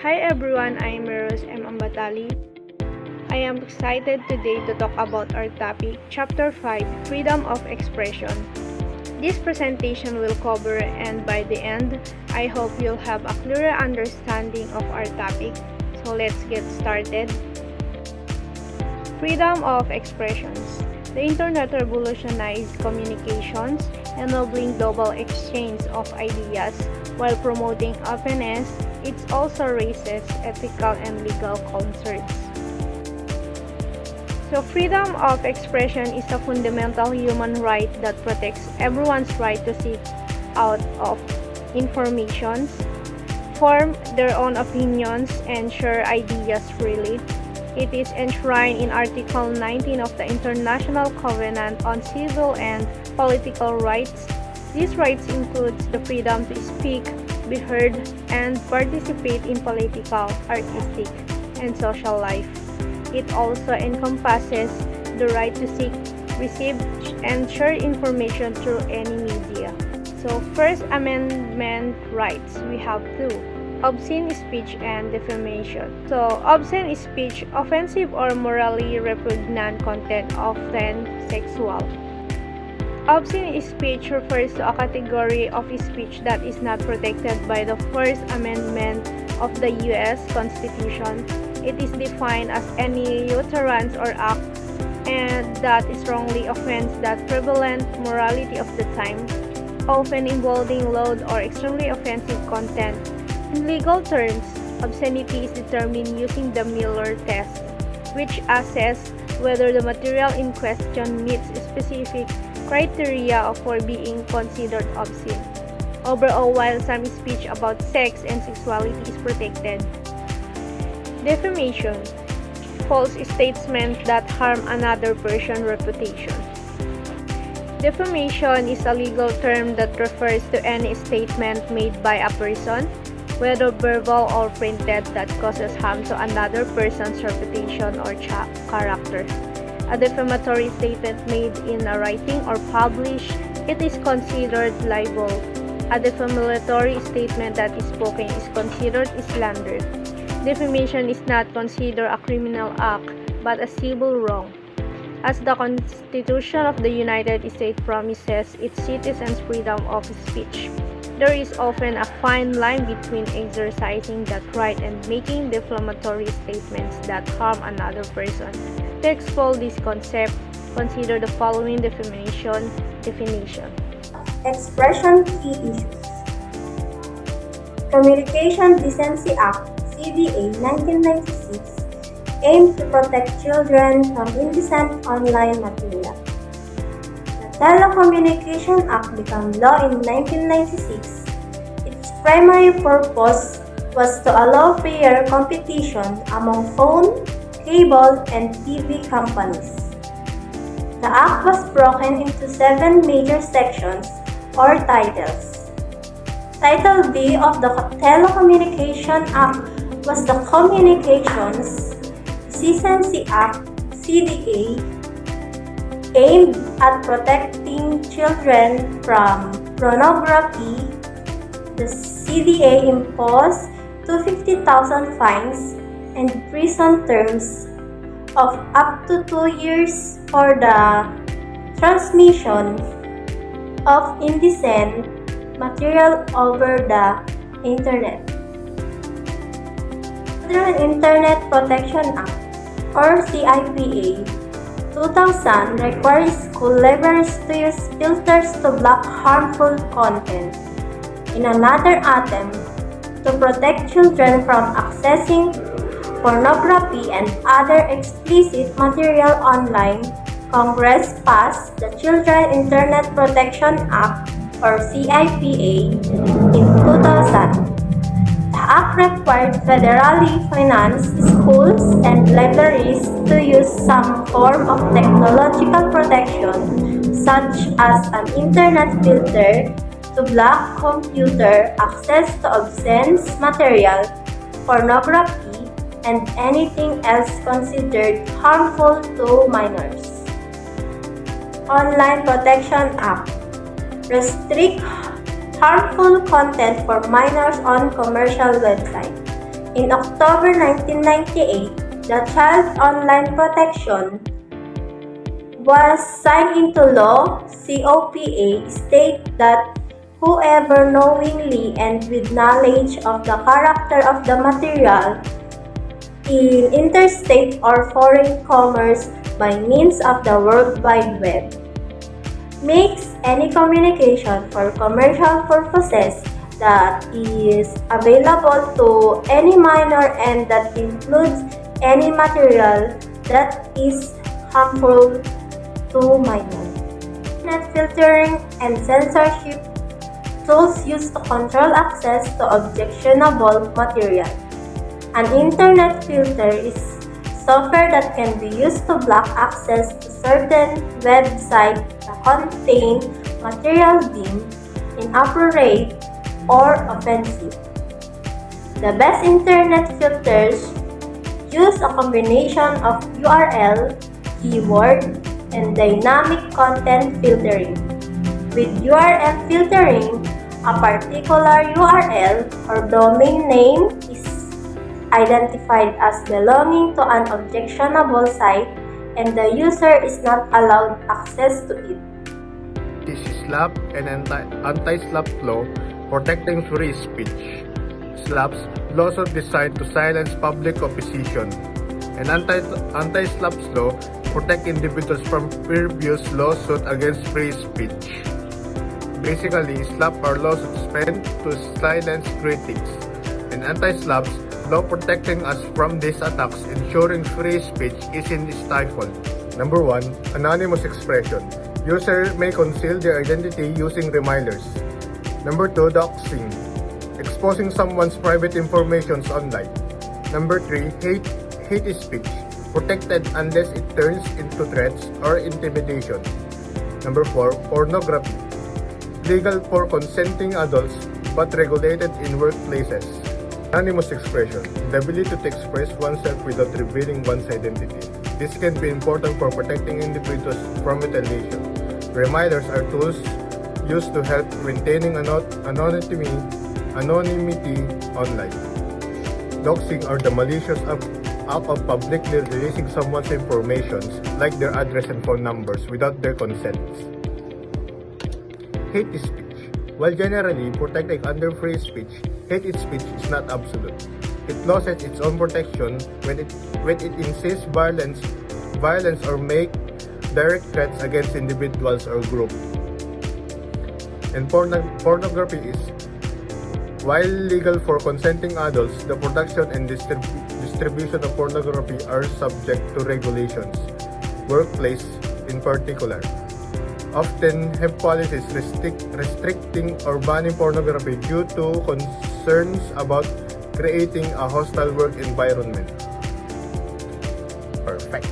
Hi everyone, I'm Rose M. Ambatali. I am excited today to talk about our topic, Chapter 5, Freedom of Expression. This presentation will cover, and by the end, I hope you'll have a clearer understanding of our topic. So let's get started. Freedom of expressions. The Internet revolutionized communications, enabling global exchange of ideas while promoting openness. It also raises ethical and legal concerns. So freedom of expression is a fundamental human right that protects everyone's right to seek out of information, form their own opinions, and share ideas freely. It is enshrined in Article 19 of the International Covenant on Civil and Political Rights. These rights include the freedom to speak, be heard, and participate in political, artistic, and social life. It also encompasses the right to seek, receive, and share information through any media. So, First Amendment rights, we have two: obscene speech and defamation. So, obscene speech, offensive or morally repugnant content, often sexual. Obscene speech refers to a category of speech that is not protected by the First Amendment of the U.S. Constitution. It is defined as any utterance or act and that strongly offends the prevalent morality of the time, often involving lewd or extremely offensive content. In legal terms, obscenity is determined using the Miller test, which assesses whether the material in question meets specific criteria for being considered obscene. Overall, while some speech about sex and sexuality is protected. Defamation, false statements that harm another person's reputation. Defamation is a legal term that refers to any statement made by a person, whether verbal or printed, that causes harm to another person's reputation or character. A defamatory statement made in a writing or published, it is considered libel. A defamatory statement that is spoken is considered slander. Defamation is not considered a criminal act, but a civil wrong. As the Constitution of the United States promises its citizens freedom of speech, there is often a fine line between exercising that right and making defamatory statements that harm another person. To explore this concept, consider the following definition. Expression key issues. Communication Decency Act, CDA 1996, aims to protect children from indecent online material. The Telecommunication Act became law in 1996. Its primary purpose was to allow fair competition among phone, cable, and TV companies. The Act was broken into 7 major sections or titles. Title B of the Telecommunication Act was the Communications Decency Act, CDA, aimed at protecting children from pornography. The CDA imposed 250,000 fines and prison terms of up to 2 years for the transmission of indecent material over the Internet. Federal Internet Protection Act, or CIPA, 2000 requires school libraries to use filters to block harmful content. In another attempt to protect children from accessing pornography and other explicit material online, Congress passed the Children's Internet Protection Act, or CIPA, in 2000. The Act required federally financed schools and libraries to use some form of technological protection, such as an internet filter, to block computer access to obscene material, pornography, and anything else considered harmful to minors. Online Protection Act restrict harmful content for minors on commercial websites. In October 1998, the Child Online Protection was signed into law. COPA states that whoever knowingly and with knowledge of the character of the material in interstate or foreign commerce by means of the World Wide Web makes any communication for commercial purposes that is available to any minor and that includes any material that is harmful to minors. Internet filtering and censorship tools used to control access to objectionable material. An internet filter is software that can be used to block access to certain websites that contain material deemed inappropriate or offensive. The best internet filters use a combination of URL, keyword, and dynamic content filtering. With URL filtering, a particular URL or domain name is identified as belonging to an objectionable site and the user is not allowed access to it. This is SLAPP and anti-SLAPP law protecting free speech. SLAPP's laws are designed to silence public opposition, and anti-SLAPP's law protect individuals from previous lawsuit against free speech. Basically, SLAPP are laws meant to silence critics, and anti-SLAPP's law protecting us from these attacks, ensuring free speech isn't stifled. Number 1. Anonymous expression. User may conceal their identity using reminders. Number 2. Doxing. Exposing someone's private information online. Number 3. Hate speech. Protected unless it turns into threats or intimidation. Number 4. Pornography. Legal for consenting adults but regulated in workplaces. Anonymous expression. The ability to express oneself without revealing one's identity. This can be important for protecting individuals from retaliation. Reminders are tools used to help maintaining anonymity online. Doxing are the malicious act of publicly releasing someone's information, like their address and phone numbers, without their consent. Hate speech. While generally protected under free speech, hate speech is not absolute. It loses its own protection when it insists violence or make direct threats against individuals or groups. And pornography is, while legal for consenting adults, the production and distribution of pornography are subject to regulations. Workplace, in particular, often have policies restricting or banning pornography due to concerns about creating a hostile work environment. Perfect.